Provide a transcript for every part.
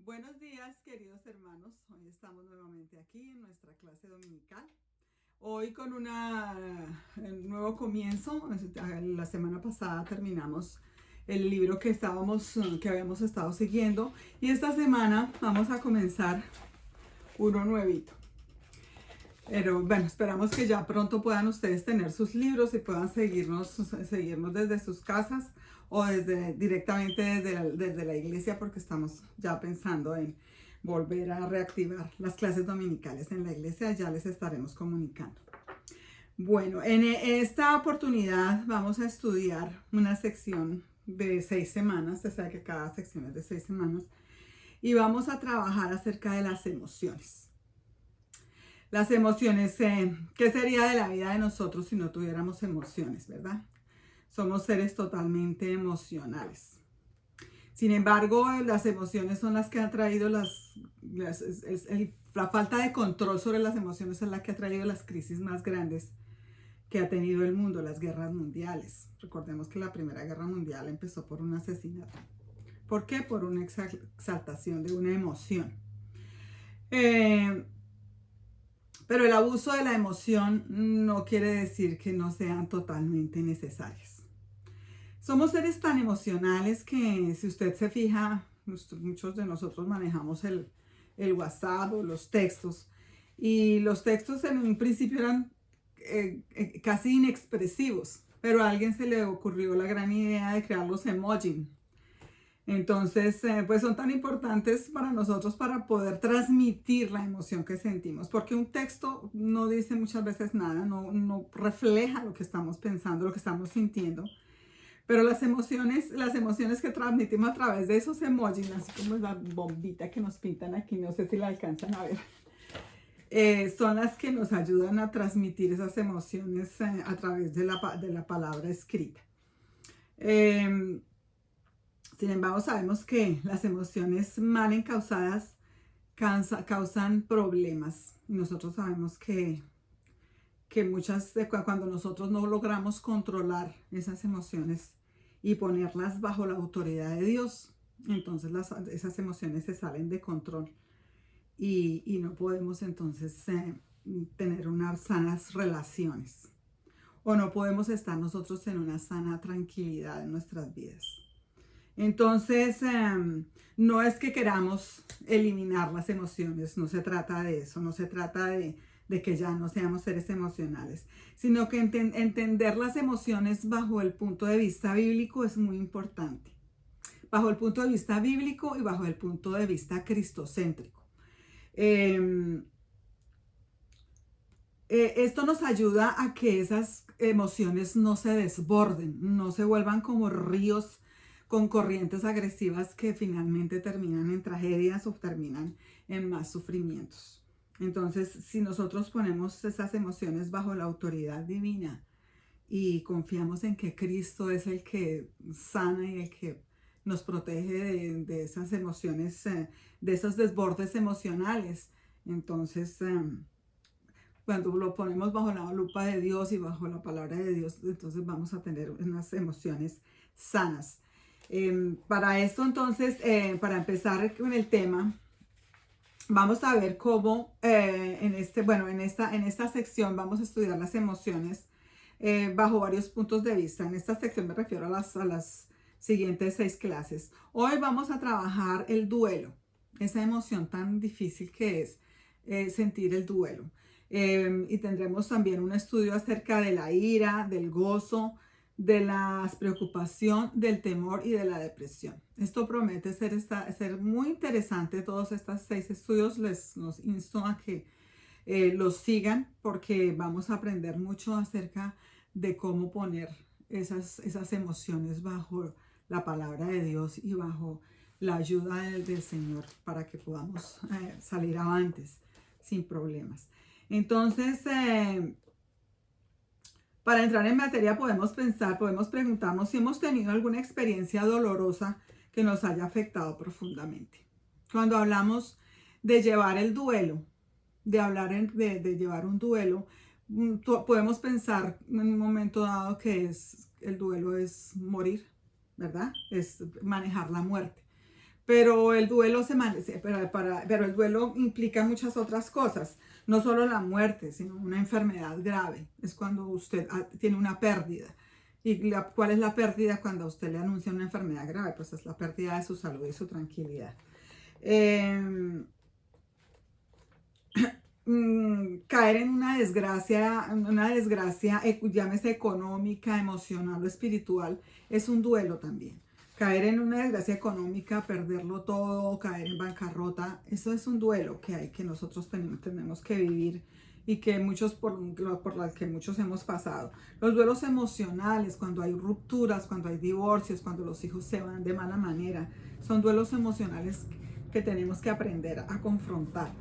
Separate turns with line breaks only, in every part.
Buenos días, queridos hermanos. Hoy estamos nuevamente aquí en nuestra clase dominical. Hoy con un nuevo comienzo. La semana pasada terminamos el libro que habíamos estado siguiendo, y esta semana vamos a comenzar uno nuevito. Pero bueno, esperamos que ya pronto puedan ustedes tener sus libros y puedan seguirnos desde sus casas o directamente desde la iglesia, porque estamos ya pensando en volver a reactivar las clases dominicales en la iglesia. Ya les estaremos comunicando. Bueno, en esta oportunidad vamos a estudiar una sección de 6 semanas. Se sabe que cada sección es de 6 semanas. Y vamos a trabajar acerca de las emociones. Las emociones, ¿qué sería de la vida de nosotros si no tuviéramos emociones, verdad? Somos seres totalmente emocionales. Sin embargo, las emociones son las que han traído la falta de control sobre las emociones es la que ha traído las crisis más grandes que ha tenido el mundo, las guerras mundiales. Recordemos que la Primera Guerra Mundial empezó por un asesinato. ¿Por qué? Por una exaltación de una emoción. Pero el abuso de la emoción no quiere decir que no sean totalmente necesarias. Somos seres tan emocionales que, si usted se fija, muchos de nosotros manejamos el WhatsApp o los textos. Y los textos en un principio eran casi inexpresivos, pero a alguien se le ocurrió la gran idea de crear los emojis. Entonces, pues son tan importantes para nosotros para poder transmitir la emoción que sentimos, porque un texto no dice muchas veces nada, no refleja lo que estamos pensando, lo que estamos sintiendo, pero las emociones que transmitimos a través de esos emojis, así como la bombita que nos pintan aquí, no sé si la alcanzan a ver, son las que nos ayudan a transmitir esas emociones a través de la palabra escrita. Sin embargo, sabemos que las emociones mal encausadas causan problemas. Y nosotros sabemos que cuando nosotros no logramos controlar esas emociones y ponerlas bajo la autoridad de Dios, entonces esas emociones se salen de control y no podemos entonces tener unas sanas relaciones, o no podemos estar nosotros en una sana tranquilidad en nuestras vidas. Entonces, no es que queramos eliminar las emociones, no se trata de eso, no se trata de que ya no seamos seres emocionales, sino que entender las emociones bajo el punto de vista bíblico es muy importante. Bajo el punto de vista bíblico y bajo el punto de vista cristocéntrico. Esto nos ayuda a que esas emociones no se desborden, no se vuelvan como ríos con corrientes agresivas que finalmente terminan en tragedias o terminan en más sufrimientos. Entonces, si nosotros ponemos esas emociones bajo la autoridad divina y confiamos en que Cristo es el que sana y el que nos protege de esas emociones, de esos desbordes emocionales, entonces cuando lo ponemos bajo la lupa de Dios y bajo la palabra de Dios, entonces vamos a tener unas emociones sanas. Para esto entonces, para empezar con el tema, vamos a ver cómo en esta sección vamos a estudiar las emociones bajo varios puntos de vista. En esta sección me refiero a las siguientes 6 clases. Hoy vamos a trabajar el duelo, esa emoción tan difícil que es sentir el duelo. Y tendremos también un estudio acerca de la ira, del gozo, de la preocupación, del temor y de la depresión. Esto promete ser muy interesante. Todos estos 6 estudios nos insto a que los sigan, porque vamos a aprender mucho acerca de cómo poner esas emociones bajo la palabra de Dios y bajo la ayuda del Señor, para que podamos salir avantes sin problemas. Entonces, para entrar en materia podemos preguntarnos si hemos tenido alguna experiencia dolorosa que nos haya afectado profundamente. Cuando hablamos de llevar el duelo, de llevar un duelo, podemos pensar en un momento dado que el duelo es morir, ¿verdad? Es manejar la muerte. Pero el duelo pero el duelo implica muchas otras cosas, no solo la muerte, sino una enfermedad grave. Es cuando usted tiene una pérdida. ¿Y cuál es la pérdida cuando a usted le anuncia una enfermedad grave? Pues es la pérdida de su salud y su tranquilidad. Caer en una desgracia, llámese económica, emocional o espiritual, es un duelo también. Caer en una desgracia económica, perderlo todo, caer en bancarrota, eso es un duelo que nosotros tenemos que vivir y que por las que muchos hemos pasado. Los duelos emocionales, cuando hay rupturas, cuando hay divorcios, cuando los hijos se van de mala manera, son duelos emocionales que tenemos que aprender a confrontar.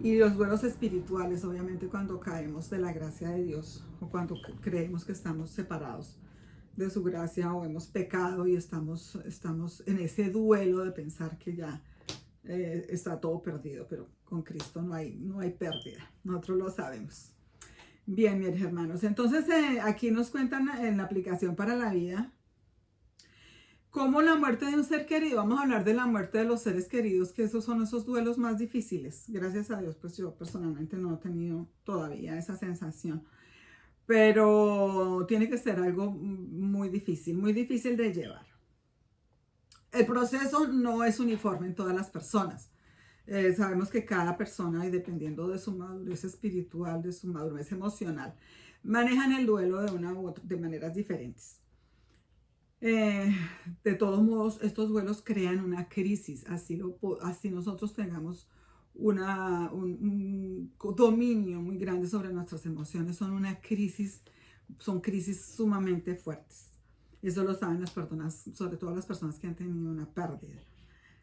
Y los duelos espirituales, obviamente, cuando caemos de la gracia de Dios o cuando creemos que estamos separados de su gracia o hemos pecado y estamos en ese duelo de pensar que ya está todo perdido, pero con Cristo no hay pérdida. Nosotros lo sabemos. Bien, mis hermanos. Entonces, aquí nos cuentan en la aplicación para la vida cómo la muerte de un ser querido, vamos a hablar de la muerte de los seres queridos, que esos son esos duelos más difíciles. Gracias a Dios, pues yo personalmente no he tenido todavía esa sensación. Pero tiene que ser algo muy difícil de llevar. El proceso no es uniforme en todas las personas. Sabemos que cada persona, y dependiendo de su madurez espiritual, de su madurez emocional, manejan el duelo de maneras diferentes. De todos modos, estos duelos crean una crisis, así nosotros tengamos un dominio muy grande sobre nuestras emociones, son crisis sumamente fuertes. Eso lo saben las personas, sobre todo las personas que han tenido una pérdida,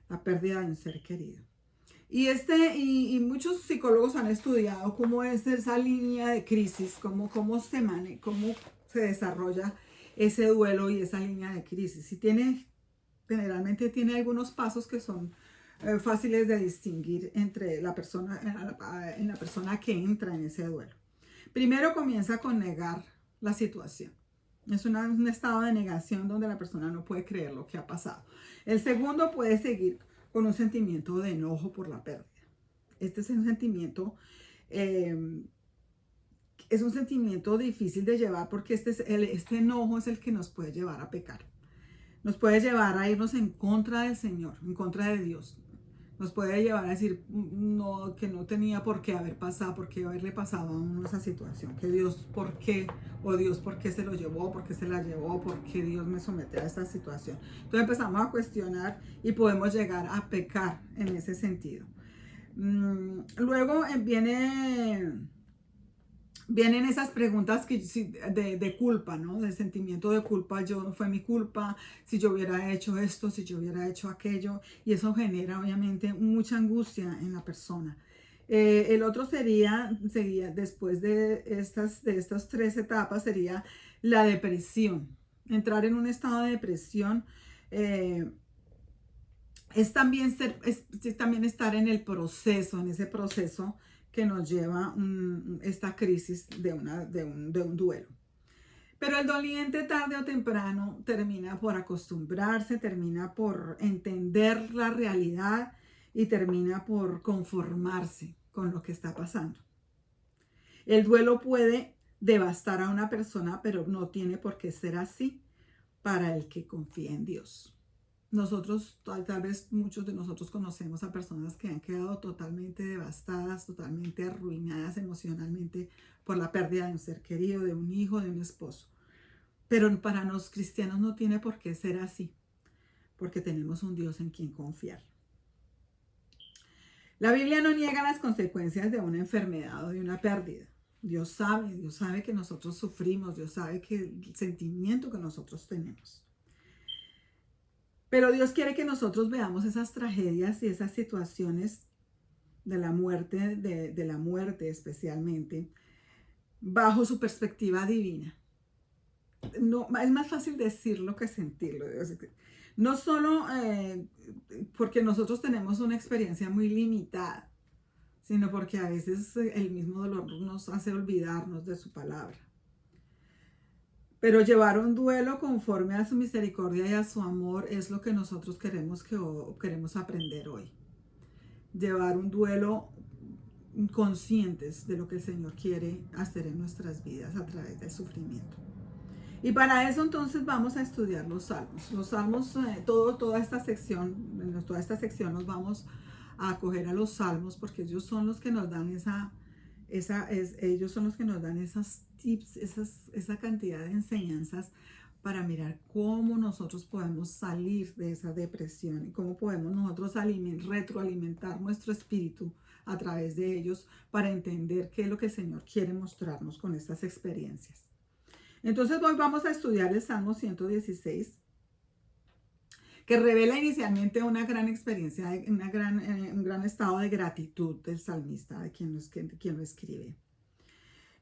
la pérdida de un ser querido. Y muchos psicólogos han estudiado cómo es esa línea de crisis, cómo se desarrolla ese duelo y esa línea de crisis. Y generalmente tiene algunos pasos que son fáciles de distinguir entre la persona, en la persona que entra en ese duelo. Primero comienza con negar la situación. Es un estado de negación donde la persona no puede creer lo que ha pasado. El segundo puede seguir con un sentimiento de enojo por la pérdida. Este es un sentimiento difícil de llevar porque este enojo es el que nos puede llevar a pecar. Nos puede llevar a irnos en contra del Señor, en contra de Dios. Nos puede llevar a decir no, que no tenía por qué haberle pasado a uno esa situación. Que Dios, ¿por qué? O Dios, ¿por qué se lo llevó? ¿Por qué se la llevó? ¿Por qué Dios me somete a esta situación? Entonces empezamos a cuestionar y podemos llegar a pecar en ese sentido. Luego vienen esas preguntas de culpa, ¿no? De sentimiento de culpa. No fue mi culpa, si yo hubiera hecho esto, si yo hubiera hecho aquello. Y eso genera obviamente mucha angustia en la persona. El otro sería después de estas tres etapas, sería la depresión. Entrar en un estado de depresión es también estar en ese proceso que nos lleva esta crisis de un duelo. Pero el doliente tarde o temprano termina por acostumbrarse, termina por entender la realidad y termina por conformarse con lo que está pasando. El duelo puede devastar a una persona, pero no tiene por qué ser así para el que confía en Dios. Nosotros, tal vez muchos de nosotros conocemos a personas que han quedado totalmente devastadas, totalmente arruinadas emocionalmente por la pérdida de un ser querido, de un hijo, de un esposo. Pero para los cristianos no tiene por qué ser así, porque tenemos un Dios en quien confiar. La Biblia no niega las consecuencias de una enfermedad o de una pérdida. Dios sabe que nosotros sufrimos, Dios sabe que el sentimiento que nosotros tenemos. Pero Dios quiere que nosotros veamos esas tragedias y esas situaciones de la muerte especialmente, bajo su perspectiva divina. No, es más fácil decirlo que sentirlo. No solo porque nosotros tenemos una experiencia muy limitada, sino porque a veces el mismo dolor nos hace olvidarnos de su palabra. Pero llevar un duelo conforme a su misericordia y a su amor es lo que nosotros queremos aprender hoy. Llevar un duelo conscientes de lo que el Señor quiere hacer en nuestras vidas a través del sufrimiento. Y para eso entonces vamos a estudiar los salmos. Los salmos, toda esta sección nos vamos a acoger a los salmos porque ellos son los que nos dan ellos son los que nos dan esas tips, esa cantidad de enseñanzas para mirar cómo nosotros podemos salir de esa depresión y cómo podemos nosotros retroalimentar nuestro espíritu a través de ellos para entender qué es lo que el Señor quiere mostrarnos con estas experiencias. Entonces hoy vamos a estudiar el Salmo 116, que revela inicialmente una gran experiencia, un gran estado de gratitud del salmista, de quien lo escribe.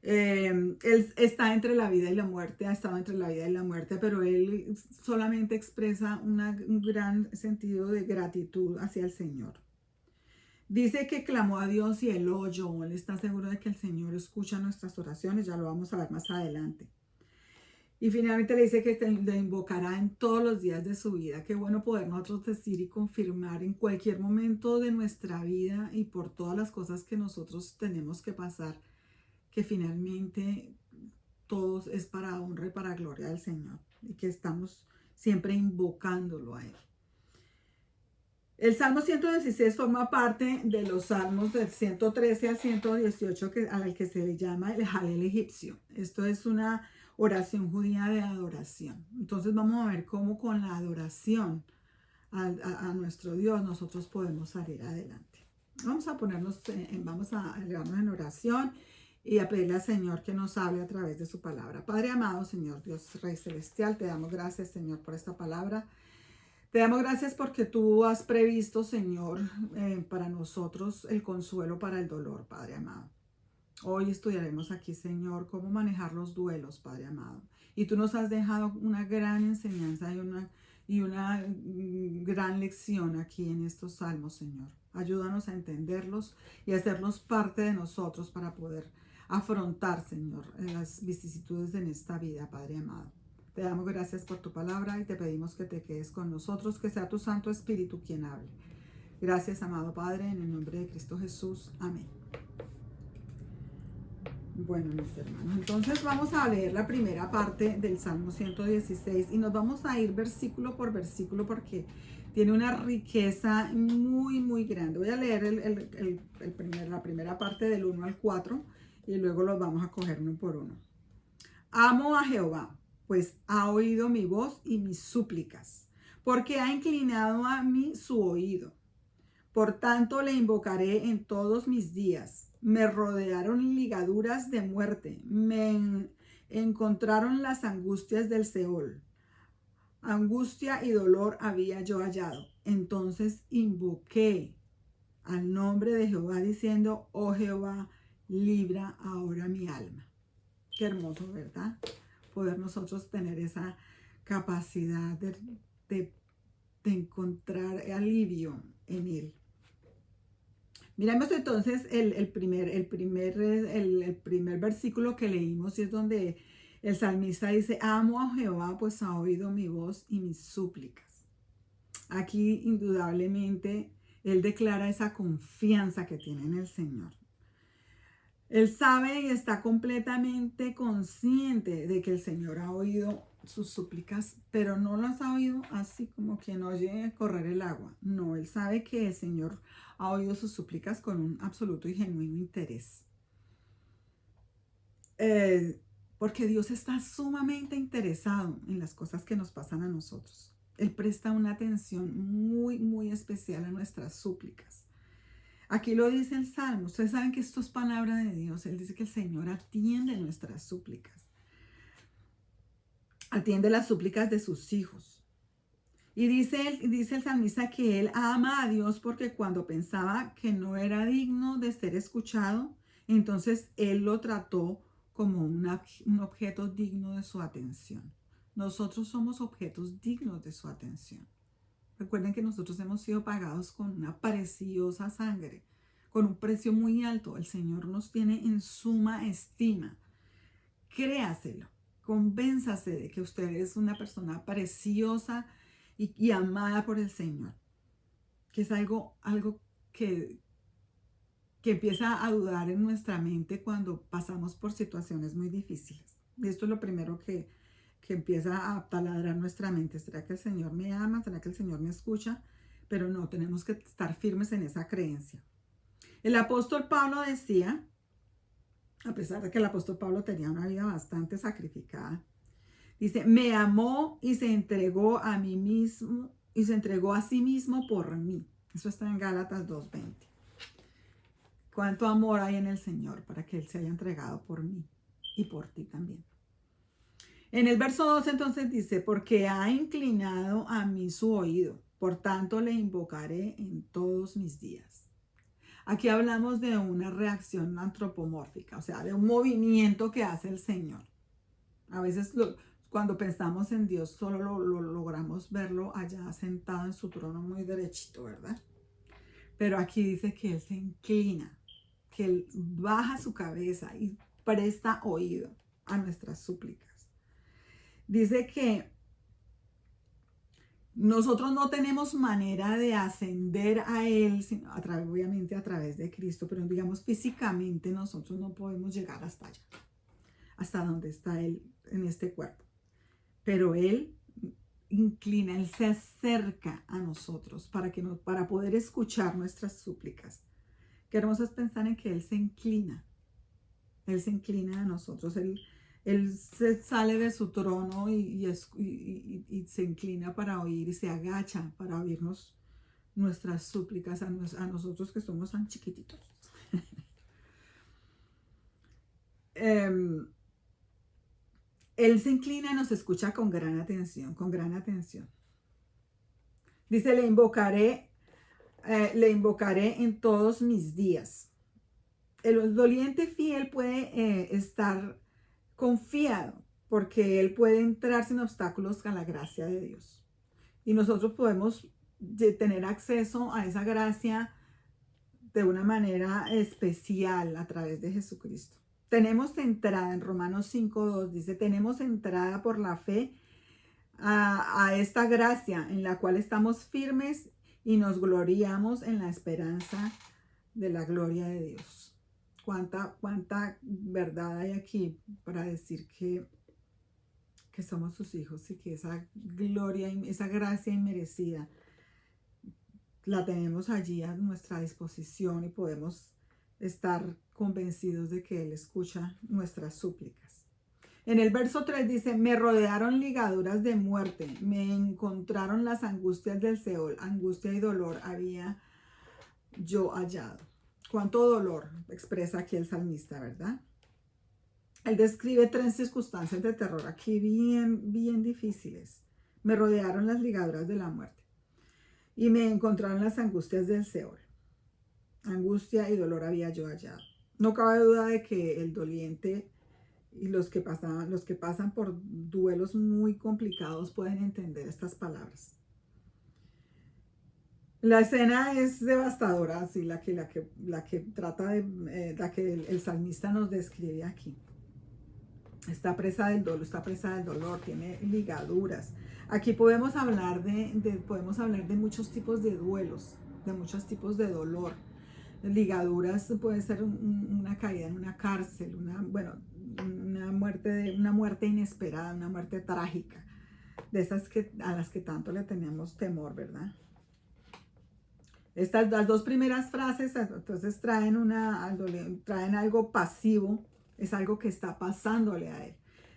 Él está entre la vida y la muerte, ha estado entre la vida y la muerte, pero él solamente expresa un gran sentido de gratitud hacia el Señor. Dice que clamó a Dios y él lo oyó. Él está seguro de que el Señor escucha nuestras oraciones, ya lo vamos a ver más adelante. Y finalmente le dice que le invocará en todos los días de su vida. Qué bueno poder nosotros decir y confirmar en cualquier momento de nuestra vida y por todas las cosas que nosotros tenemos que pasar, que finalmente todo es para honra y para gloria del Señor y que estamos siempre invocándolo a Él. El Salmo 116 forma parte de los salmos del 113 al 118 al que se le llama el Halel egipcio. Esto es una oración judía de adoración. Entonces vamos a ver cómo con la adoración a nuestro Dios nosotros podemos salir adelante. Vamos a elevarnos en oración y a pedirle al Señor que nos hable a través de su palabra. Padre amado, Señor Dios Rey Celestial, te damos gracias, Señor, por esta palabra. Te damos gracias porque tú has previsto, Señor, para nosotros el consuelo para el dolor, Padre amado. Hoy estudiaremos aquí, Señor, cómo manejar los duelos, Padre amado. Y tú nos has dejado una gran enseñanza y una gran lección aquí en estos salmos, Señor. Ayúdanos a entenderlos y a hacerlos parte de nosotros para poder afrontar, Señor, las vicisitudes de esta vida, Padre amado. Te damos gracias por tu palabra y te pedimos que te quedes con nosotros, que sea tu Santo Espíritu quien hable. Gracias, amado Padre, en el nombre de Cristo Jesús. Amén. Bueno, mis hermanos, entonces vamos a leer la primera parte del Salmo 116 y nos vamos a ir versículo por versículo porque tiene una riqueza muy, muy grande. Voy a leer la primera parte del 1 al 4 y luego los vamos a coger uno por uno. Amo a Jehová, pues ha oído mi voz y mis súplicas, porque ha inclinado a mí su oído. Por tanto le invocaré en todos mis días. Me rodearon ligaduras de muerte, me encontraron las angustias del Seol. Angustia y dolor había yo hallado. Entonces invoqué al nombre de Jehová diciendo, oh Jehová, libra ahora mi alma. Qué hermoso, ¿verdad? Poder nosotros tener esa capacidad de encontrar alivio en Él. Miremos entonces el primer versículo que leímos y es donde el salmista dice, amo a Jehová, pues ha oído mi voz y mis súplicas. Aquí indudablemente él declara esa confianza que tiene en el Señor. Él sabe y está completamente consciente de que el Señor ha oído sus súplicas, pero no las ha oído así como quien oye correr el agua. No, él sabe que el Señor ha oído sus súplicas con un absoluto y genuino interés. Porque Dios está sumamente interesado en las cosas que nos pasan a nosotros. Él presta una atención muy, muy especial a nuestras súplicas. Aquí lo dice el Salmo. Ustedes saben que esto es palabra de Dios. Él dice que el Señor atiende nuestras súplicas. Atiende las súplicas de sus hijos. Y dice el salmista que él ama a Dios porque cuando pensaba que no era digno de ser escuchado, entonces él lo trató como un objeto digno de su atención. Nosotros somos objetos dignos de su atención. Recuerden que nosotros hemos sido pagados con una preciosa sangre, con un precio muy alto. El Señor nos tiene en suma estima. Créaselo. convénzase de que usted es una persona preciosa y amada por el Señor, que es algo que, que empieza a dudar en nuestra mente cuando pasamos por situaciones muy difíciles. Y esto es lo primero que empieza a taladrar nuestra mente. ¿Será que el Señor me ama? ¿Será que el Señor me escucha? Pero no, tenemos que estar firmes en esa creencia. El apóstol Pablo decía, a pesar de que el apóstol Pablo tenía una vida bastante sacrificada, dice, me amó y se entregó a mí mismo, y se entregó a sí mismo por mí. Eso está en Gálatas 2:20. Cuánto amor hay en el Señor para que Él se haya entregado por mí y por ti también. En el verso 2 entonces dice, porque ha inclinado a mí su oído, por tanto le invocaré en todos mis días. Aquí hablamos de una reacción antropomórfica, o sea, de un movimiento que hace el Señor. A veces cuando pensamos en Dios solo lo logramos verlo allá sentado en su trono muy derechito, ¿verdad? Pero aquí dice que Él se inclina, que Él baja su cabeza y presta oído a nuestras súplicas. Dice que nosotros no tenemos manera de ascender a Él, sino obviamente a través de Cristo, pero digamos físicamente nosotros no podemos llegar hasta allá, hasta donde está Él en este cuerpo. Pero Él inclina, Él se acerca a nosotros para poder escuchar nuestras súplicas. Qué hermoso es pensar en que Él se inclina a nosotros, Él se sale de su trono y se inclina para oír y se agacha para oírnos nuestras súplicas a nosotros que somos tan chiquititos. Él se inclina y nos escucha con gran atención, con gran atención. Dice, le invocaré en todos mis días. El doliente fiel puede estar confiado porque él puede entrar sin obstáculos a la gracia de Dios. Y nosotros podemos tener acceso a esa gracia de una manera especial a través de Jesucristo. Tenemos entrada, en Romanos 5:2 dice, tenemos entrada por la fe a esta gracia en la cual estamos firmes y nos gloriamos en la esperanza de la gloria de Dios. Cuánta verdad hay aquí para decir que somos sus hijos y que esa gloria, esa gracia inmerecida la tenemos allí a nuestra disposición y podemos estar convencidos de que Él escucha nuestras súplicas. En el verso 3 dice, me rodearon ligaduras de muerte, me encontraron las angustias del Seol, angustia y dolor había yo hallado. Cuánto dolor expresa aquí el salmista, ¿verdad? Él describe 3 circunstancias de terror aquí bien difíciles. Me rodearon las ligaduras de la muerte y me encontraron las angustias del Seol. Angustia y dolor había yo hallado. No cabe duda de que el doliente y los que pasan por duelos muy complicados pueden entender estas palabras. La escena es devastadora, así la que trata de la que el salmista nos describe aquí. Está presa del dolor, tiene ligaduras. Aquí podemos hablar de muchos tipos de duelos, de muchos tipos de dolor. Ligaduras puede ser una caída en una cárcel, una muerte inesperada, una muerte trágica, de esas a las que tanto le tenemos temor, ¿verdad? Las 2 primeras frases entonces traen algo pasivo, es algo que está pasándole a él.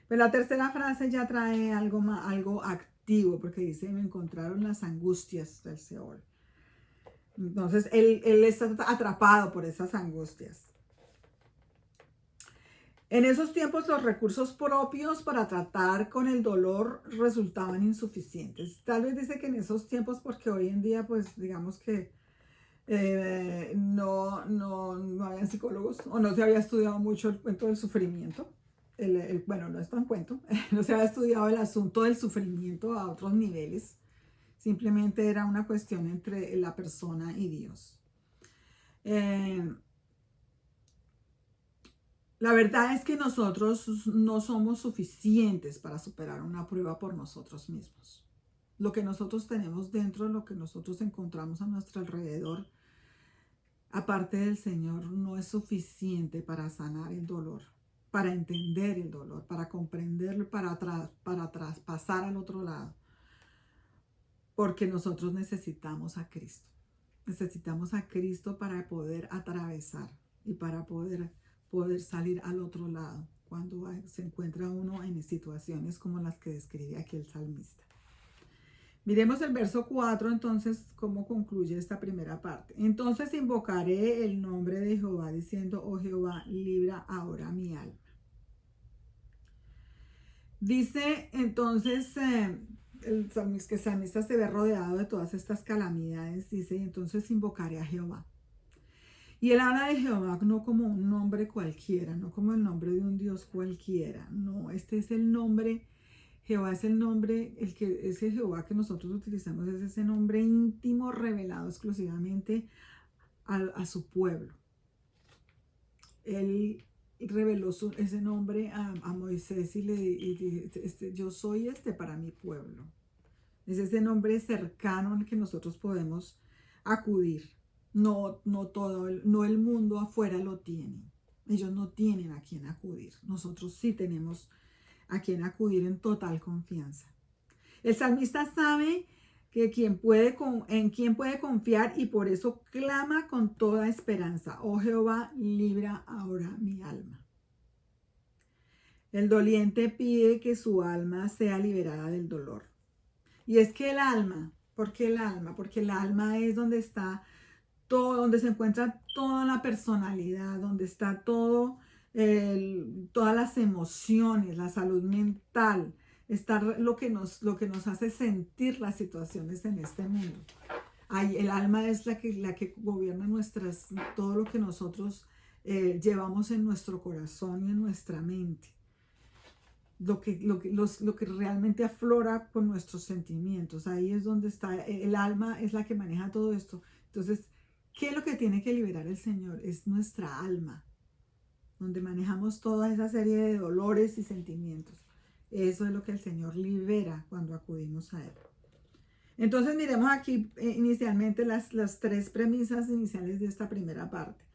Pero la tercera frase ya trae algo activo, porque dice, me encontraron las angustias del Seol. Entonces él está atrapado por esas angustias. En esos tiempos los recursos propios para tratar con el dolor resultaban insuficientes. Tal vez dice que en esos tiempos, porque hoy en día pues digamos que no había psicólogos o no se había estudiado mucho el cuento del sufrimiento. Bueno, no es tan cuento, no se había estudiado el asunto del sufrimiento a otros niveles. Simplemente era una cuestión entre la persona y Dios. La verdad es que nosotros no somos suficientes para superar una prueba por nosotros mismos. Lo que nosotros tenemos dentro, lo que nosotros encontramos a nuestro alrededor, aparte del Señor, no es suficiente para sanar el dolor, para entender el dolor, para comprenderlo, para traspasar al otro lado. Porque nosotros necesitamos a Cristo. Necesitamos a Cristo para poder atravesar y para poder salir al otro lado cuando se encuentra uno en situaciones como las que describe aquí el salmista. Miremos el verso 4, entonces, cómo concluye esta primera parte. Entonces invocaré el nombre de Jehová diciendo, oh Jehová, libra ahora mi alma. Dice entonces el salmista se ve rodeado de todas estas calamidades, dice, y entonces invocaré a Jehová. Y él habla de Jehová no como un nombre cualquiera, no como el nombre de un Dios cualquiera, no, este es el nombre, Jehová es el nombre, ese Jehová que nosotros utilizamos es ese nombre íntimo revelado exclusivamente a su pueblo. Él reveló ese nombre a Moisés y le dice, yo soy para mi pueblo. Es ese nombre cercano al que nosotros podemos acudir. No el mundo afuera lo tiene. Ellos no tienen a quién acudir. Nosotros sí tenemos a quién acudir en total confianza. El salmista sabe que en quien puede confiar y por eso clama con toda esperanza. Oh Jehová, libra ahora mi alma. El doliente pide que su alma sea liberada del dolor. Y es que el alma, ¿por qué el alma? Porque el alma es donde está todo, donde se encuentra toda la personalidad, donde está todas las emociones, la salud mental, está lo que nos hace sentir las situaciones en este mundo. El alma es la que gobierna todo lo que nosotros llevamos en nuestro corazón y en nuestra mente. Lo que realmente aflora con nuestros sentimientos. Ahí es donde está, el alma es la que maneja todo esto. Entonces, ¿qué es lo que tiene que liberar el Señor? Es nuestra alma, donde manejamos toda esa serie de dolores y sentimientos. Eso es lo que el Señor libera cuando acudimos a Él. Entonces, miremos aquí inicialmente las tres premisas iniciales de esta primera parte.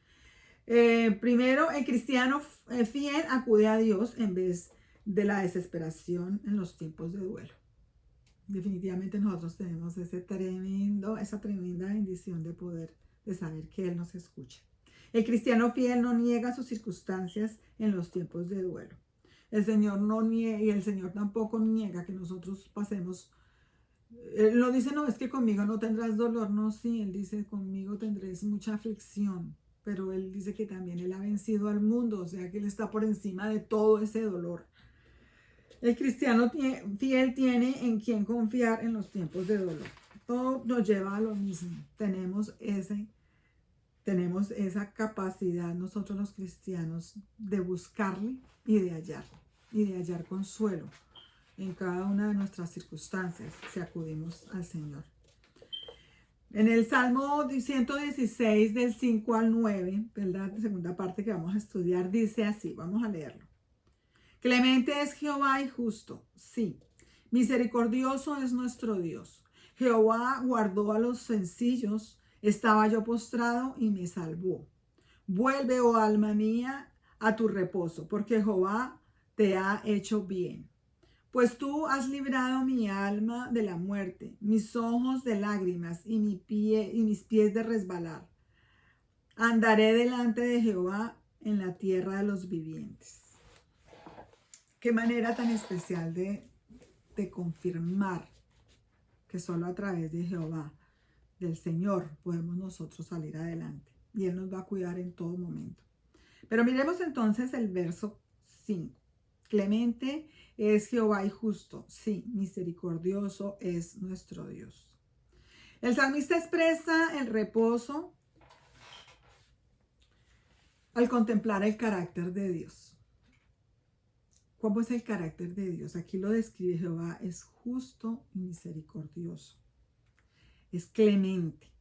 Primero, el cristiano fiel acude a Dios en vez de la desesperación en los tiempos de duelo. Definitivamente nosotros tenemos esa tremenda bendición de saber que Él nos escucha. El cristiano fiel no niega sus circunstancias en los tiempos de duelo. El Señor no niega y el Señor tampoco niega que nosotros pasemos. Él no dice, no, es que conmigo no tendrás dolor. No, sí, Él dice, conmigo tendréis mucha aflicción. Pero Él dice que también Él ha vencido al mundo, o sea que Él está por encima de todo ese dolor. El cristiano fiel tiene en quien confiar en los tiempos de dolor. Todo nos lleva a lo mismo. Tenemos esa capacidad nosotros los cristianos de buscarle y de hallar consuelo en cada una de nuestras circunstancias si acudimos al Señor. En el Salmo 116 del 5 al 9, ¿verdad? La segunda parte que vamos a estudiar dice así, vamos a leerlo. Clemente es Jehová y justo, sí. Misericordioso es nuestro Dios. Jehová guardó a los sencillos. Estaba yo postrado y me salvó. Vuelve, oh alma mía, a tu reposo, porque Jehová te ha hecho bien. Pues tú has librado mi alma de la muerte, mis ojos de lágrimas y mis pies de resbalar. Andaré delante de Jehová en la tierra de los vivientes. Qué manera tan especial de confirmar que solo a través de Jehová, del Señor, podemos nosotros salir adelante. Y Él nos va a cuidar en todo momento. Pero miremos entonces el verso 5. Clemente es Jehová y justo. Sí, misericordioso es nuestro Dios. El salmista expresa el reposo al contemplar el carácter de Dios. ¿Cómo es el carácter de Dios? Aquí lo describe Jehová, es justo y misericordioso. Es clemente.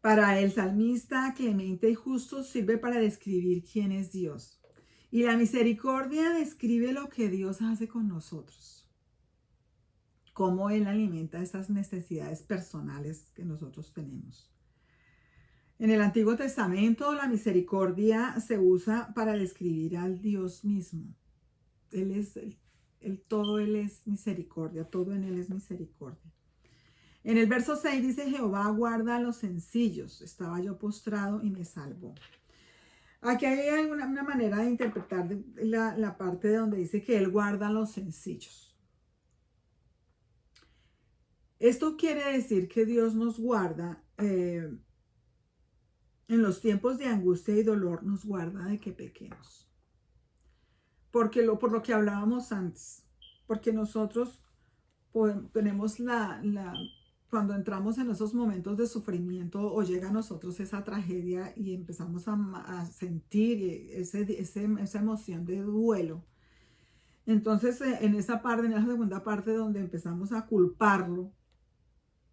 Para el salmista, clemente y justo sirve para describir quién es Dios. Y la misericordia describe lo que Dios hace con nosotros, cómo Él alimenta esas necesidades personales que nosotros tenemos. En el Antiguo Testamento, la misericordia se usa para describir al Dios mismo. Él es todo Él es misericordia, todo en Él es misericordia. En el verso 6 dice, Jehová guarda a los sencillos, estaba yo postrado y me salvó. Aquí hay una manera de interpretar la parte de donde dice que Él guarda a los sencillos. Esto quiere decir que Dios nos guarda en los tiempos de angustia y dolor, nos guarda de que pequemos. Por lo que hablábamos antes, porque nosotros tenemos cuando entramos en esos momentos de sufrimiento o llega a nosotros esa tragedia y empezamos a sentir esa emoción de duelo. Entonces, en esa parte, en la segunda parte donde empezamos a culparlo,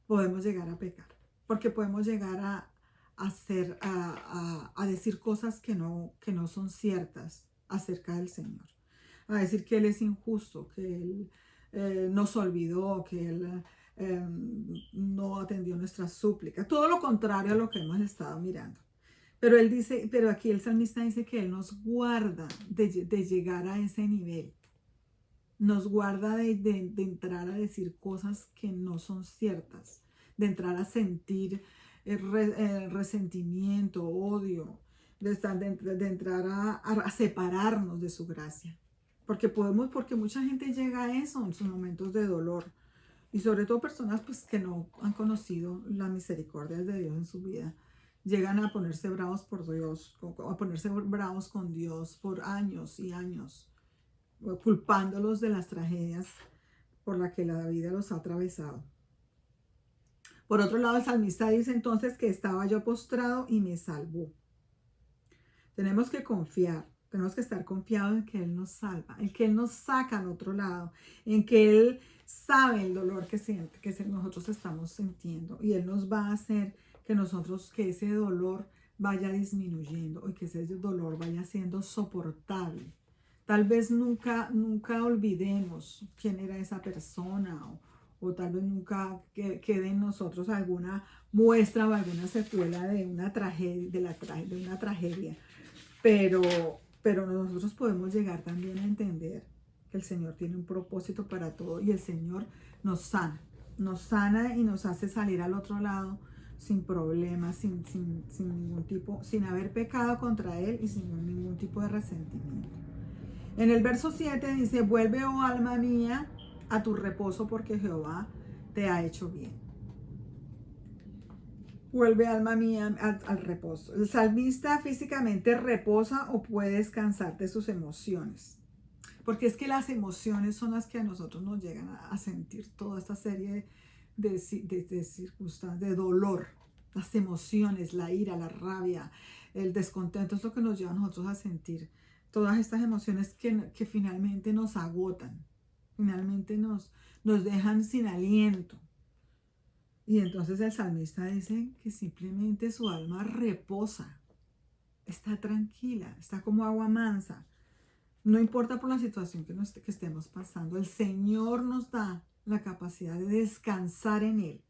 podemos llegar a pecar, porque podemos llegar a decir cosas que no son ciertas acerca del Señor, a decir que Él es injusto, que Él nos olvidó, que Él no atendió nuestras súplicas, todo lo contrario a lo que hemos estado mirando. Pero aquí el salmista dice que Él nos guarda de llegar a ese nivel, nos guarda de entrar a decir cosas que no son ciertas, de entrar a sentir resentimiento, odio, de entrar a separarnos de su gracia. Porque mucha gente llega a eso en sus momentos de dolor. Y sobre todo personas pues, que no han conocido la misericordia de Dios en su vida. Llegan a ponerse bravos por Dios, a ponerse bravos con Dios por años y años, culpándolos de las tragedias por las que la vida los ha atravesado. Por otro lado, el salmista dice entonces que estaba yo postrado y me salvó. Tenemos que confiar. Tenemos que estar confiados en que Él nos salva, en que Él nos saca al otro lado, en que Él sabe el dolor que nosotros estamos sintiendo y Él nos va a hacer que ese dolor vaya disminuyendo y que ese dolor vaya siendo soportable. Tal vez nunca olvidemos quién era esa persona o tal vez nunca quede en nosotros alguna muestra o alguna secuela de una tragedia, pero nosotros podemos llegar también a entender que el Señor tiene un propósito para todo y el Señor nos sana y nos hace salir al otro lado sin problemas, sin ningún tipo, sin haber pecado contra Él y sin ningún tipo de resentimiento. En el verso 7 dice, vuelve, oh alma mía, a tu reposo porque Jehová te ha hecho bien. Vuelve, alma mía, al reposo. El salmista físicamente reposa o puede descansar de sus emociones. Porque es que las emociones son las que a nosotros nos llegan a sentir toda esta serie de circunstancias, de dolor. Las emociones, la ira, la rabia, el descontento es lo que nos lleva a nosotros a sentir todas estas emociones que finalmente nos agotan, finalmente nos dejan sin aliento. Y entonces el salmista dice que simplemente su alma reposa, está tranquila, está como agua mansa. No importa por la situación que estemos pasando, el Señor nos da la capacidad de descansar en Él,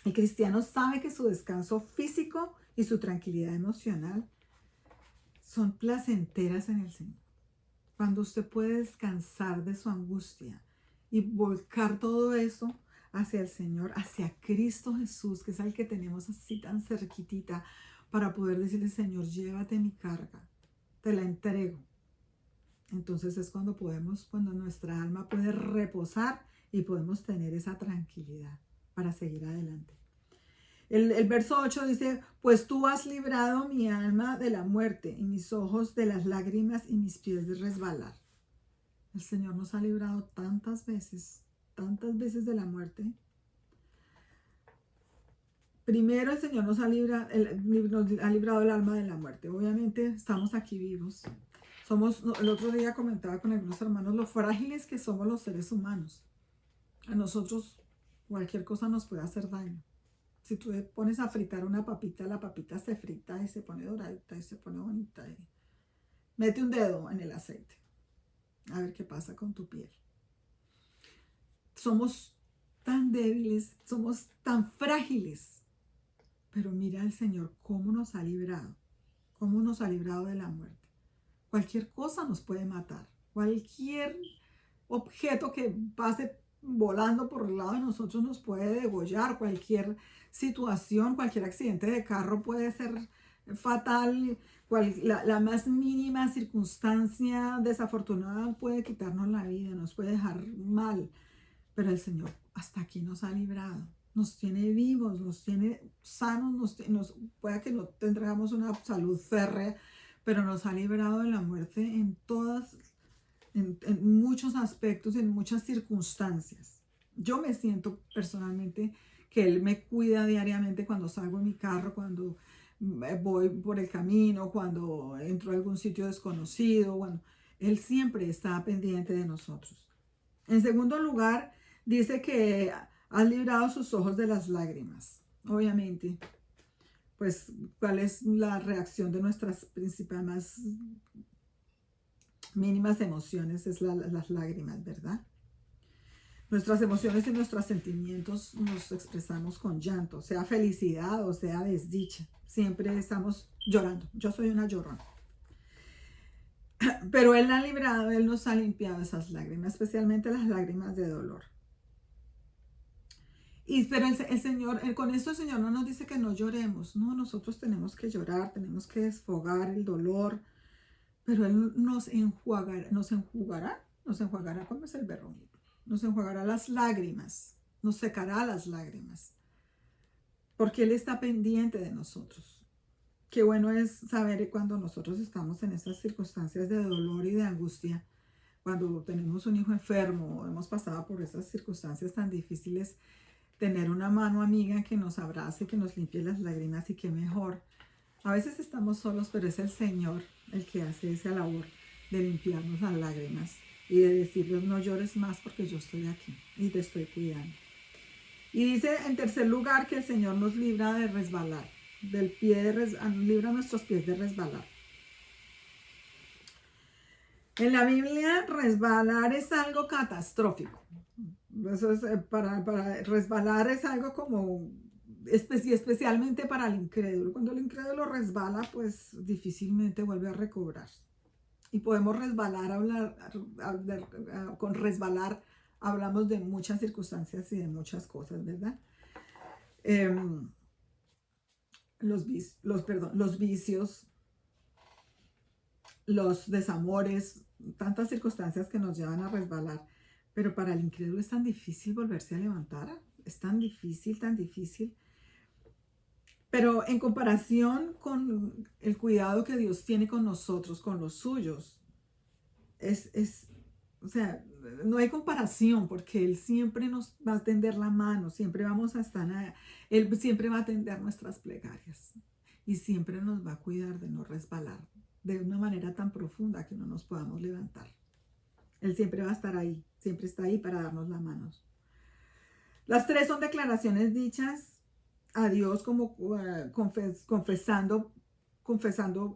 El cristiano sabe que su descanso físico y su tranquilidad emocional son placenteras en el Señor. Cuando usted puede descansar de su angustia y volcar todo eso hacia el Señor, hacia Cristo Jesús, que es el que tenemos así tan cerquitita, para poder decirle, Señor, llévate mi carga, te la entrego. Entonces es cuando nuestra alma puede reposar y podemos tener esa tranquilidad para seguir adelante. El verso 8 dice, pues tú has librado mi alma de la muerte y mis ojos de las lágrimas y mis pies de resbalar. El Señor nos ha librado tantas veces de la muerte. Primero el Señor nos ha librado el alma de la muerte. Obviamente estamos aquí vivos. El otro día comentaba con algunos hermanos lo frágiles que somos los seres humanos. A nosotros cualquier cosa nos puede hacer daño. Si tú le pones a fritar una papita, la papita se frita y se pone doradita y se pone bonita. Y mete un dedo en el aceite. A ver qué pasa con tu piel. Somos tan débiles, somos tan frágiles. Pero mira al Señor cómo nos ha librado. Cómo nos ha librado de la muerte. Cualquier cosa nos puede matar. Cualquier objeto que pase volando por el lado de nosotros nos puede degollar. Cualquier situación, cualquier accidente de carro puede ser fatal. La más mínima circunstancia desafortunada puede quitarnos la vida, nos puede dejar mal. Pero el Señor hasta aquí nos ha librado. Nos tiene vivos, nos tiene sanos, puede que no tengamos una salud férrea, pero nos ha librado de la muerte en muchos aspectos, en muchas circunstancias. Yo me siento personalmente que Él me cuida diariamente cuando salgo en mi carro, cuando voy por el camino, cuando entro a algún sitio desconocido. Bueno, Él siempre está pendiente de nosotros. En segundo lugar, dice que has librado sus ojos de las lágrimas. Obviamente, pues, ¿cuál es la reacción de nuestras principales, más mínimas emociones? Es las lágrimas, ¿verdad? Nuestras emociones y nuestros sentimientos nos expresamos con llanto, sea felicidad o sea desdicha. Siempre estamos llorando. Yo soy una llorona. Pero Él ha librado, Él nos ha limpiado esas lágrimas, especialmente las lágrimas de dolor. Pero el Señor, con esto el Señor no nos dice que no lloremos. No, nosotros tenemos que llorar, tenemos que desfogar el dolor. Pero Él nos enjuagará, ¿cómo es el verbo? Nos enjuagará las lágrimas, nos secará las lágrimas. Porque Él está pendiente de nosotros. Qué bueno es saber cuando nosotros estamos en esas circunstancias de dolor y de angustia, cuando tenemos un hijo enfermo, hemos pasado por esas circunstancias tan difíciles, tener una mano amiga que nos abrace, que nos limpie las lágrimas, y qué mejor. A veces estamos solos, pero es el Señor el que hace esa labor de limpiarnos las lágrimas y de decirles no llores más porque yo estoy aquí y te estoy cuidando. Y dice en tercer lugar que el Señor nos libra de resbalar, libra nuestros pies de resbalar. En la Biblia, resbalar es algo catastrófico. Eso es, para resbalar es algo como, especialmente para el incrédulo. Cuando el incrédulo resbala, pues difícilmente vuelve a recobrar. Y podemos resbalar, con resbalar hablamos de muchas circunstancias y de muchas cosas, ¿verdad? Los vicios, los desamores, tantas circunstancias que nos llevan a resbalar. Pero para el incrédulo es tan difícil volverse a levantar, es tan difícil. Pero en comparación con el cuidado que Dios tiene con nosotros, con los suyos, o sea, no hay comparación, porque Él siempre nos va a tender la mano, siempre vamos a estar, Él siempre va a atender nuestras plegarias y siempre nos va a cuidar de no resbalar de una manera tan profunda que no nos podamos levantar. Él siempre va a estar ahí, siempre está ahí para darnos las manos. Las tres son declaraciones dichas a Dios como confesando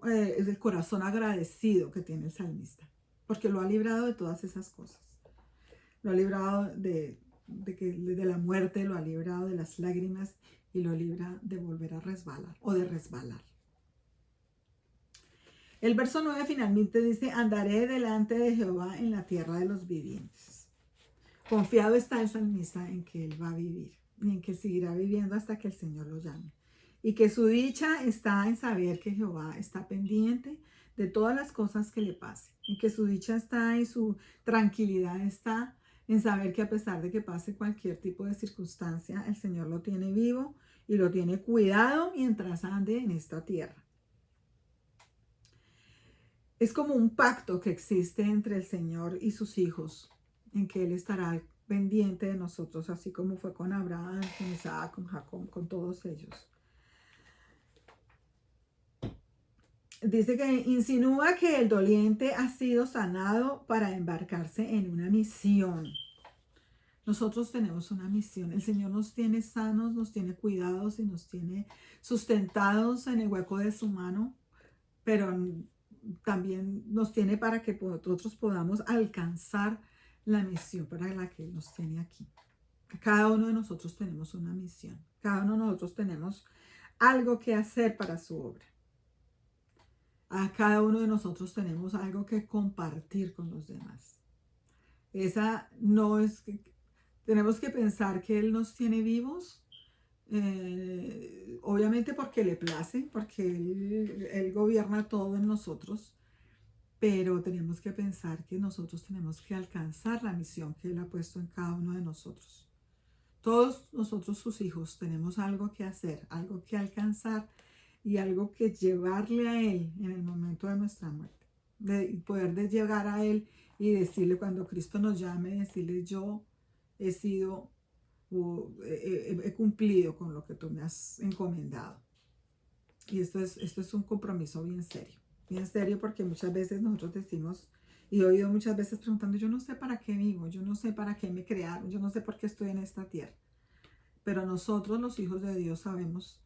el corazón agradecido que tiene el salmista, porque lo ha librado de todas esas cosas. Lo ha librado de la muerte, lo ha librado de las lágrimas y lo libra de volver a resbalar o de resbalar. El verso 9 finalmente dice, andaré delante de Jehová en la tierra de los vivientes. Confiado está el salmista en que él va a vivir y en que seguirá viviendo hasta que el Señor lo llame. Y que su dicha está en saber que Jehová está pendiente de todas las cosas que le pasen. Y que su dicha está y su tranquilidad está en saber que a pesar de que pase cualquier tipo de circunstancia, el Señor lo tiene vivo y lo tiene cuidado mientras ande en esta tierra. Es como un pacto que existe entre el Señor y sus hijos, en que Él estará pendiente de nosotros, así como fue con Abraham, con Isaac, con Jacob, con todos ellos. Dice que insinúa que el doliente ha sido sanado para embarcarse en una misión. Nosotros tenemos una misión. El Señor nos tiene sanos, nos tiene cuidados y nos tiene sustentados en el hueco de su mano, pero también nos tiene para que nosotros podamos alcanzar la misión para la que Él nos tiene aquí. Cada uno de nosotros tenemos una misión. Cada uno de nosotros tenemos algo que hacer para su obra. A cada uno de nosotros tenemos algo que compartir con los demás. Esa no es que tenemos que pensar que Él nos tiene vivos, obviamente porque le place, porque él gobierna todo en nosotros, pero tenemos que pensar que nosotros tenemos que alcanzar la misión que Él ha puesto en cada uno de nosotros. Todos nosotros, sus hijos, tenemos algo que hacer, algo que alcanzar y algo que llevarle a Él en el momento de nuestra muerte. De poder llegar a Él y decirle cuando Cristo nos llame, decirle yo he sido, he cumplido con lo que tú me has encomendado. Y esto es un compromiso bien serio porque muchas veces nosotros decimos, y he oído muchas veces preguntando, yo no sé para qué vivo, yo no sé para qué me crearon, yo no sé por qué estoy en esta tierra. Pero nosotros los hijos de Dios sabemos,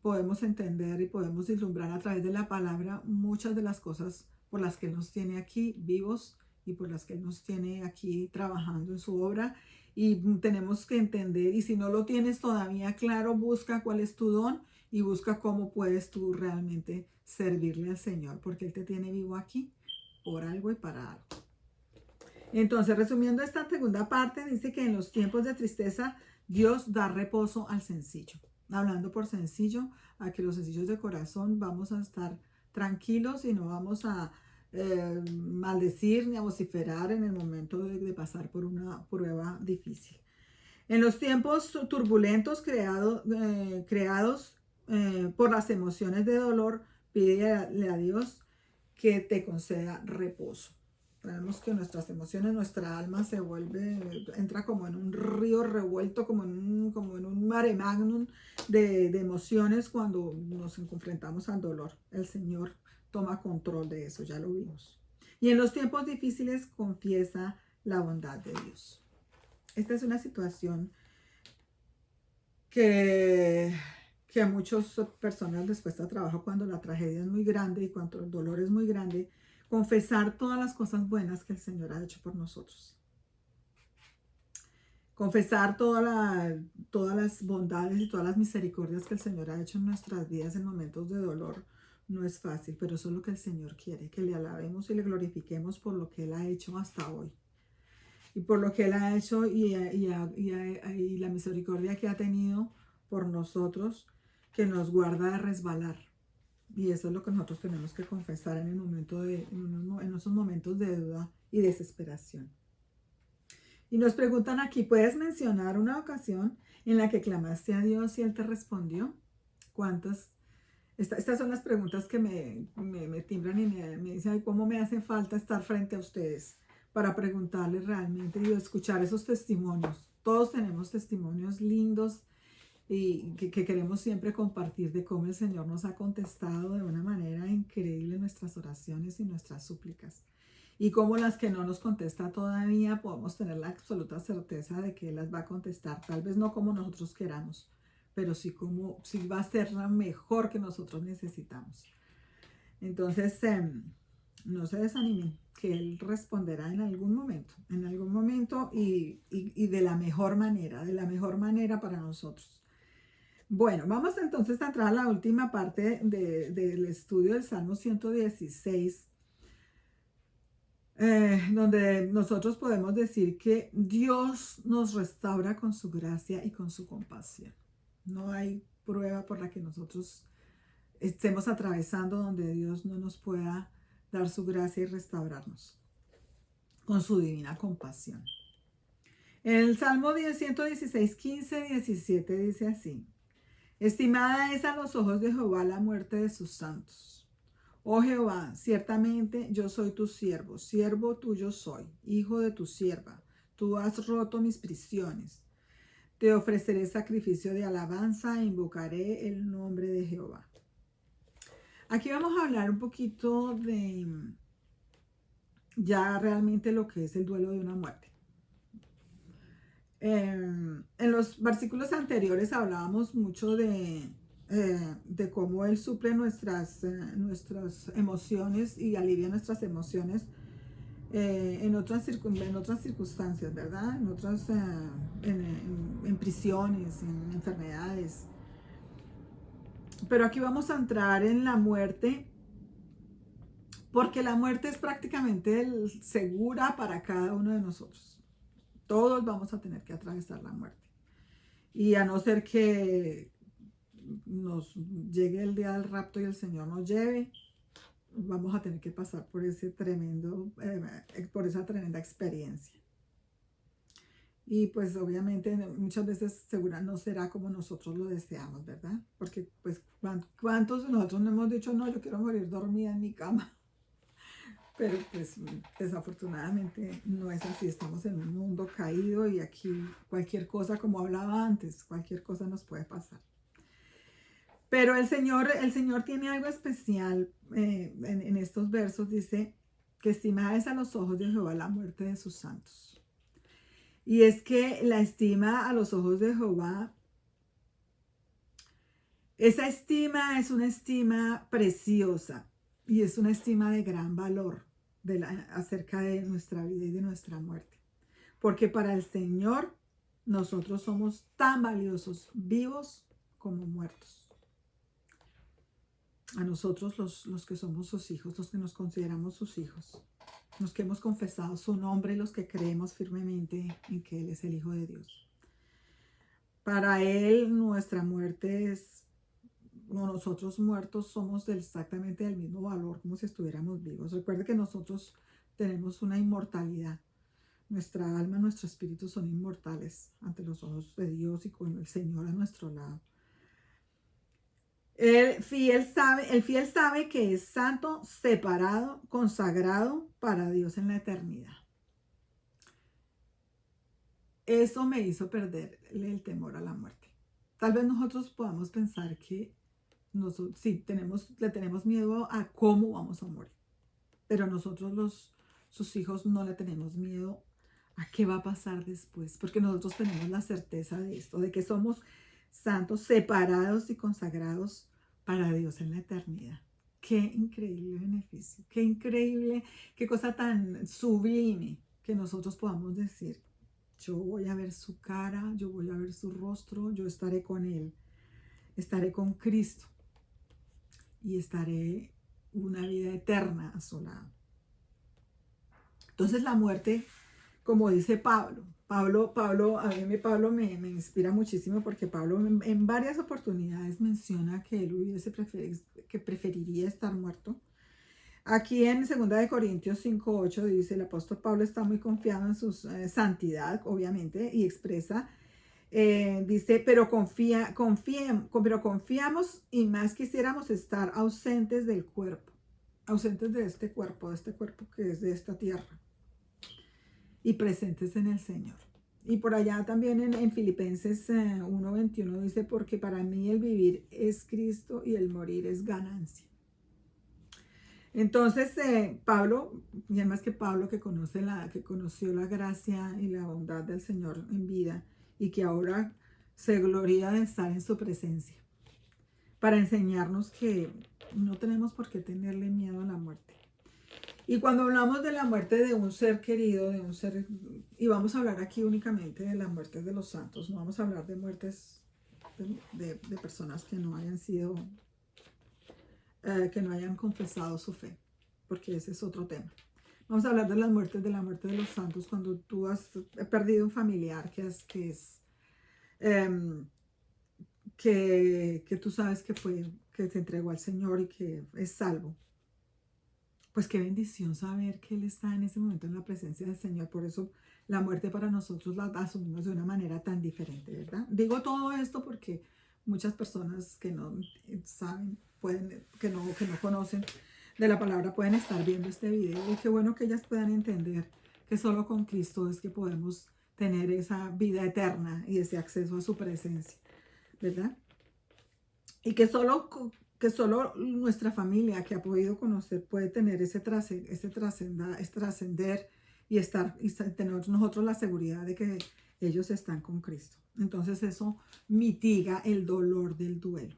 podemos entender y podemos vislumbrar a través de la palabra muchas de las cosas por las que Él nos tiene aquí vivos y por las que Él nos tiene aquí trabajando en su obra. Y tenemos que entender, y si no lo tienes todavía claro, busca cuál es tu don y busca cómo puedes tú realmente servirle al Señor, porque Él te tiene vivo aquí por algo y para algo. Entonces, resumiendo esta segunda parte, dice que en los tiempos de tristeza, Dios da reposo al sencillo. Hablando por sencillo, a que los sencillos de corazón vamos a estar tranquilos y no vamos a maldecir ni a vociferar en el momento de pasar por una prueba difícil. En los tiempos turbulentos creados por las emociones de dolor, pídele a Dios que te conceda reposo. Sabemos que nuestras emociones, nuestra alma se vuelve, entra como en un río revuelto, como en un mare magnum de emociones cuando nos enfrentamos al dolor. El Señor toma control de eso, ya lo vimos. Y en los tiempos difíciles confiesa la bondad de Dios. Esta es una situación que a muchas personas les cuesta trabajo cuando la tragedia es muy grande y cuando el dolor es muy grande, confesar todas las cosas buenas que el Señor ha hecho por nosotros. Confesar todas las bondades y todas las misericordias que el Señor ha hecho en nuestras vidas en momentos de dolor no es fácil, pero eso es lo que el Señor quiere, que le alabemos y le glorifiquemos por lo que Él ha hecho hasta hoy. Y por lo que Él ha hecho y la misericordia que ha tenido por nosotros, que nos guarda de resbalar. Y eso es lo que nosotros tenemos que confesar en esos momentos de duda y desesperación. Y nos preguntan aquí, ¿puedes mencionar una ocasión en la que clamaste a Dios y Él te respondió? ¿Cuántas? Estas son las preguntas que me timbran y me dicen, ¿cómo me hace falta estar frente a ustedes para preguntarles realmente y escuchar esos testimonios? Todos tenemos testimonios lindos y que queremos siempre compartir de cómo el Señor nos ha contestado de una manera increíble nuestras oraciones y nuestras súplicas. Y cómo las que no nos contesta todavía podemos tener la absoluta certeza de que Él las va a contestar. Tal vez no como nosotros queramos, pero sí va a ser la mejor que nosotros necesitamos. Entonces, no se desanimen, que Él responderá en algún momento y de la mejor manera para nosotros. Bueno, vamos entonces a entrar a la última parte del estudio del Salmo 116, donde nosotros podemos decir que Dios nos restaura con su gracia y con su compasión. No hay prueba por la que nosotros estemos atravesando donde Dios no nos pueda dar su gracia y restaurarnos con su divina compasión. En el Salmo 116, 15, 17 dice así: estimada es a los ojos de Jehová la muerte de sus santos. Oh Jehová, ciertamente yo soy tu siervo tuyo soy, hijo de tu sierva. Tú has roto mis prisiones. Te ofreceré sacrificio de alabanza e invocaré el nombre de Jehová. Aquí vamos a hablar un poquito de ya realmente lo que es el duelo de una muerte. En los versículos anteriores hablábamos mucho de cómo Él suple nuestras emociones y alivia nuestras emociones en otras circunstancias, ¿verdad? En prisiones, en enfermedades. Pero aquí vamos a entrar en la muerte, porque la muerte es prácticamente segura para cada uno de nosotros. Todos vamos a tener que atravesar la muerte. Y a no ser que nos llegue el día del rapto y el Señor nos lleve, vamos a tener que pasar por por esa tremenda experiencia. Y pues obviamente muchas veces segura no será como nosotros lo deseamos, ¿verdad? Porque pues ¿cuántos de nosotros no hemos dicho, no, yo quiero morir dormida en mi cama? Pero pues desafortunadamente no es así, estamos en un mundo caído y aquí cualquier cosa, como hablaba antes, cualquier cosa nos puede pasar. Pero el Señor tiene algo especial en estos versos, dice que estimada es a los ojos de Jehová la muerte de sus santos. Y es que la estima a los ojos de Jehová, esa estima es una estima preciosa y es una estima de gran valor acerca de nuestra vida y de nuestra muerte. Porque para el Señor nosotros somos tan valiosos, vivos como muertos. A nosotros los que somos sus hijos, los que nos consideramos sus hijos, los que hemos confesado su nombre y los que creemos firmemente en que Él es el Hijo de Dios. Para Él nuestra muerte es, nosotros muertos somos exactamente del mismo valor como si estuviéramos vivos. Recuerde que nosotros tenemos una inmortalidad. Nuestra alma, nuestro espíritu son inmortales ante los ojos de Dios y con el Señor a nuestro lado. El fiel sabe que es santo, separado, consagrado para Dios en la eternidad. Eso me hizo perderle el temor a la muerte. Tal vez nosotros podamos pensar que sí, le tenemos miedo a cómo vamos a morir, pero nosotros sus hijos no le tenemos miedo a qué va a pasar después, porque nosotros tenemos la certeza de esto, de que somos santos, separados y consagrados para Dios en la eternidad. Qué increíble beneficio, qué increíble, qué cosa tan sublime que nosotros podamos decir, yo voy a ver su cara, yo voy a ver su rostro, yo estaré con Él, estaré con Cristo y estaré una vida eterna a su lado. Entonces la muerte, como dice Pablo, a mí Pablo me inspira muchísimo porque Pablo en varias oportunidades menciona que él que preferiría estar muerto. Aquí en 2 Corintios 5:8 dice, el apóstol Pablo está muy confiado en su santidad, obviamente, y expresa, dice, pero confiamos y más quisiéramos estar ausentes del cuerpo, ausentes de este cuerpo que es de esta tierra, y presentes en el Señor. Y por allá también en Filipenses 1:21 dice, porque para mí el vivir es Cristo y el morir es ganancia. Entonces Pablo, y además que Pablo que conoció la gracia y la bondad del Señor en vida y que ahora se gloria de estar en su presencia para enseñarnos que no tenemos por qué tenerle miedo a la muerte. Y cuando hablamos de la muerte de un ser querido, y vamos a hablar aquí únicamente de la muerte de los santos, no vamos a hablar de muertes de personas que no hayan sido, que no hayan confesado su fe, porque ese es otro tema. Vamos a hablar de la muerte de los santos, cuando tú has perdido un familiar que tú sabes que se entregó al Señor y que es salvo. Pues qué bendición saber que Él está en ese momento en la presencia del Señor. Por eso la muerte para nosotros la asumimos de una manera tan diferente, ¿verdad? Digo todo esto porque muchas personas que no saben, que no conocen de la palabra pueden estar viendo este video. Y qué bueno que ellas puedan entender que solo con Cristo es que podemos tener esa vida eterna y ese acceso a su presencia, ¿verdad? Y que solo nuestra familia que ha podido conocer puede tener ese trascender y tener nosotros la seguridad de que ellos están con Cristo. Entonces eso mitiga el dolor del duelo.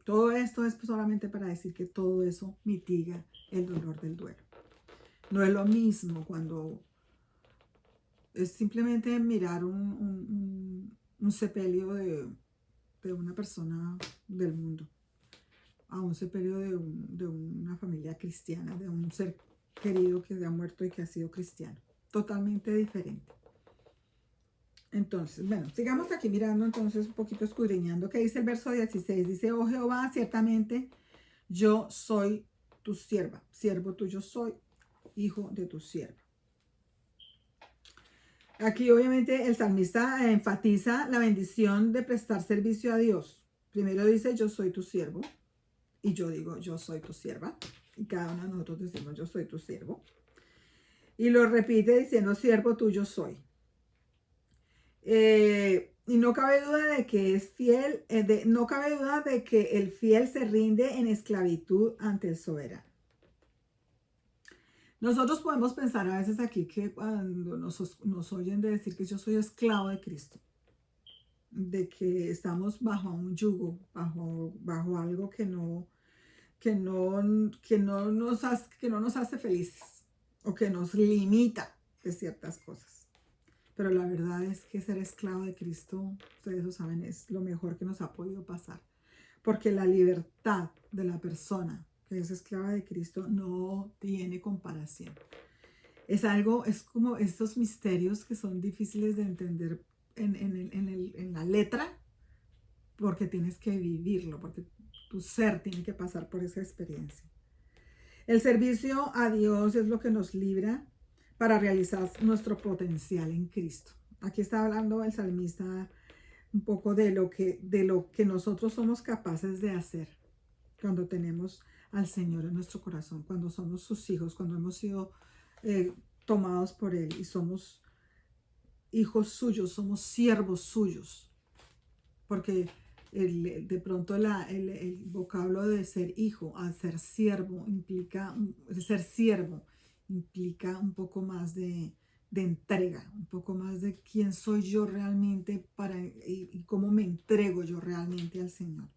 Todo esto es solamente para decir que todo eso mitiga el dolor del duelo. No es lo mismo cuando es simplemente mirar un sepelio de una persona del mundo a un sepelio de una familia cristiana, de un ser querido que se ha muerto y que ha sido cristiano. Totalmente diferente. Entonces, bueno, sigamos aquí mirando entonces un poquito escudriñando. ¿Qué dice el verso 16? Dice, oh Jehová, ciertamente yo soy tu sierva, siervo tuyo soy, hijo de tu sierva. Aquí obviamente el salmista enfatiza la bendición de prestar servicio a Dios. Primero dice, yo soy tu siervo. Y yo digo, yo soy tu sierva. Y cada uno de nosotros decimos, yo soy tu siervo. Y lo repite diciendo, siervo tuyo soy. Y no cabe duda de que es fiel, no cabe duda de que el fiel se rinde en esclavitud ante el soberano. Nosotros podemos pensar a veces aquí que cuando nos oyen de decir que yo soy esclavo de Cristo, de que estamos bajo un yugo, bajo algo que no nos hace felices o que nos limita de ciertas cosas. Pero la verdad es que ser esclavo de Cristo, ustedes lo saben, es lo mejor que nos ha podido pasar. Porque la libertad de la persona que es esclava de Cristo no tiene comparación. Es como estos misterios que son difíciles de entender en la letra, porque tienes que vivirlo, porque tu ser tiene que pasar por esa experiencia. El servicio a Dios es lo que nos libra para realizar nuestro potencial en Cristo. Aquí está hablando el salmista un poco de lo que nosotros somos capaces de hacer cuando tenemos al Señor en nuestro corazón, cuando somos sus hijos, cuando hemos sido tomados por Él y somos hijos suyos, somos siervos suyos. Porque de pronto el vocablo de ser hijo a ser siervo implica un poco más de entrega, un poco más de quién soy yo realmente y cómo me entrego yo realmente al Señor.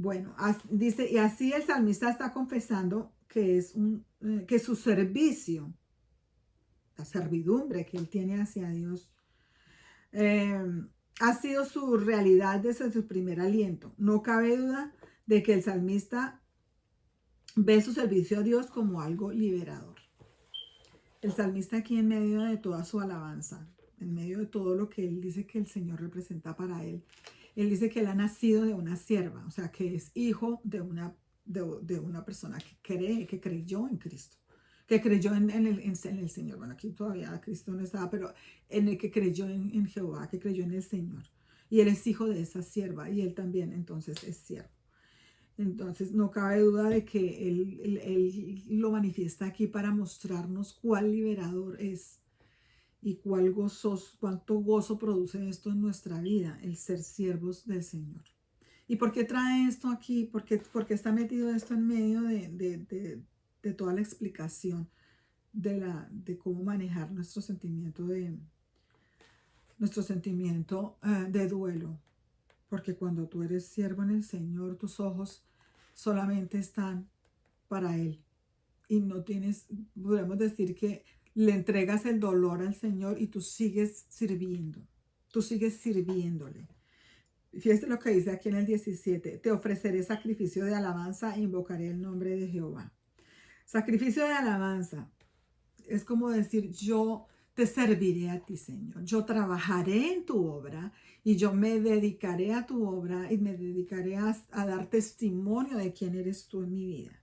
Bueno, dice, y así el salmista está confesando que que su servicio, la servidumbre que él tiene hacia Dios, ha sido su realidad desde su primer aliento. No cabe duda de que el salmista ve su servicio a Dios como algo liberador. El salmista aquí en medio de toda su alabanza, en medio de todo lo que él dice que el Señor representa para él, él dice que él ha nacido de una sierva, o sea, que es hijo de una persona que creyó en Cristo, que creyó en el Señor. Bueno, aquí todavía Cristo no estaba, pero en el que creyó en Jehová, que creyó en el Señor. Y él es hijo de esa sierva y él también entonces es siervo. Entonces no cabe duda de que él lo manifiesta aquí para mostrarnos cuál liberador es y cuánto gozo produce esto en nuestra vida, el ser siervos del Señor. ¿Y por qué trae esto aquí? ¿Por qué está metido esto en medio de toda la explicación de cómo manejar nuestro sentimiento de duelo? Porque cuando tú eres siervo en el Señor, tus ojos solamente están para Él. Y no podemos decir que le entregas el dolor al Señor y tú sigues sirviendo. Tú sigues sirviéndole. Fíjate lo que dice aquí en el 17. Te ofreceré sacrificio de alabanza e invocaré el nombre de Jehová. Sacrificio de alabanza es como decir, yo te serviré a ti, Señor. Yo trabajaré en tu obra y yo me dedicaré a tu obra y me dedicaré a dar testimonio de quién eres tú en mi vida.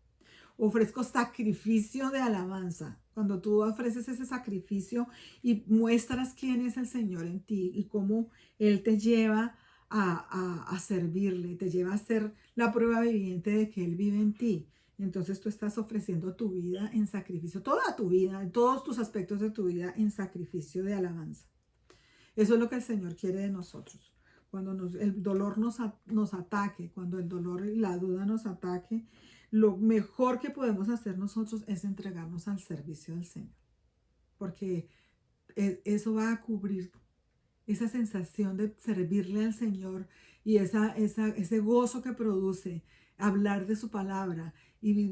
Ofrezco sacrificio de alabanza. Cuando tú ofreces ese sacrificio y muestras quién es el Señor en ti y cómo Él te lleva a servirle, te lleva a ser la prueba viviente de que Él vive en ti. Entonces tú estás ofreciendo tu vida en sacrificio, toda tu vida, en todos tus aspectos de tu vida en sacrificio de alabanza. Eso es lo que el Señor quiere de nosotros. Cuando el dolor nos ataque, cuando el dolor y la duda nos ataque, lo mejor que podemos hacer nosotros es entregarnos al servicio del Señor. Porque eso va a cubrir esa sensación de servirle al Señor y ese gozo que produce hablar de su palabra y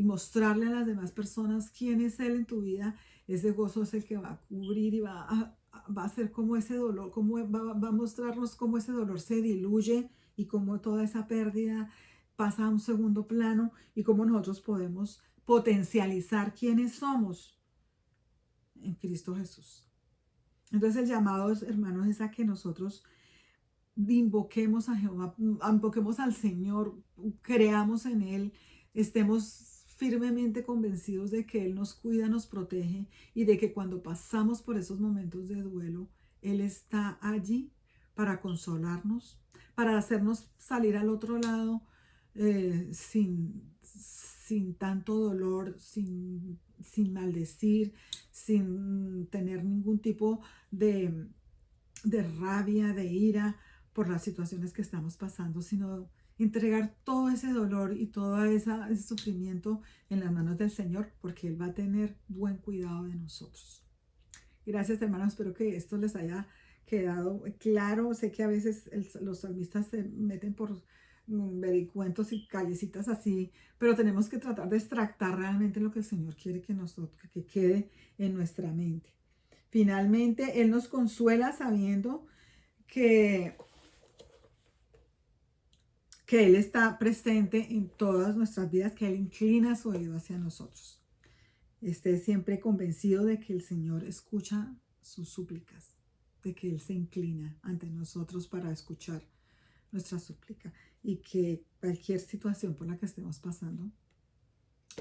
mostrarle a las demás personas quién es Él en tu vida. Ese gozo es el que va a cubrir y va a hacer como ese dolor, va a mostrarnos cómo ese dolor se diluye y cómo toda esa pérdida pasa a un segundo plano y cómo nosotros podemos potencializar quiénes somos en Cristo Jesús. Entonces el llamado, hermanos, es a que nosotros invoquemos a Jehová, invoquemos al Señor, creamos en Él, estemos firmemente convencidos de que Él nos cuida, nos protege y de que cuando pasamos por esos momentos de duelo, Él está allí para consolarnos, para hacernos salir al otro lado sin tanto dolor, sin maldecir, sin tener ningún tipo de rabia, de ira por las situaciones que estamos pasando, sino entregar todo ese dolor y todo ese sufrimiento en las manos del Señor, porque Él va a tener buen cuidado de nosotros. Gracias, hermanos, espero que esto les haya quedado claro. Sé que a veces los salmistas se meten por vericuentos y callecitas así, pero tenemos que tratar de extractar realmente lo que el Señor quiere que quede en nuestra mente. Finalmente, Él nos consuela sabiendo que Él está presente en todas nuestras vidas, que Él inclina su oído hacia nosotros. Esté siempre convencido de que el Señor escucha sus súplicas, de que Él se inclina ante nosotros para escuchar nuestra súplica y que cualquier situación por la que estemos pasando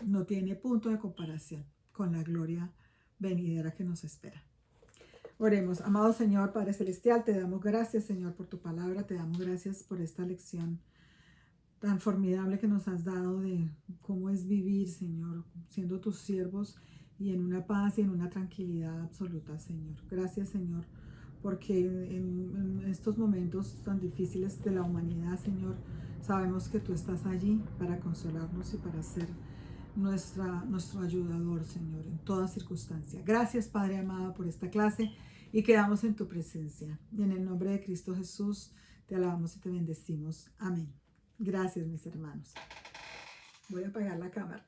no tiene punto de comparación con la gloria venidera que nos espera. Oremos. Amado Señor, Padre Celestial, te damos gracias, Señor, por tu palabra, te damos gracias por esta lección tan formidable que nos has dado de cómo es vivir, Señor, siendo tus siervos y en una paz y en una tranquilidad absoluta, Señor. Gracias, Señor, porque en estos momentos tan difíciles de la humanidad, Señor, sabemos que tú estás allí para consolarnos y para ser nuestro ayudador, Señor, en toda circunstancia. Gracias, Padre amado, por esta clase y quedamos en tu presencia. Y en el nombre de Cristo Jesús, te alabamos y te bendecimos. Amén. Gracias, mis hermanos. Voy a apagar la cámara.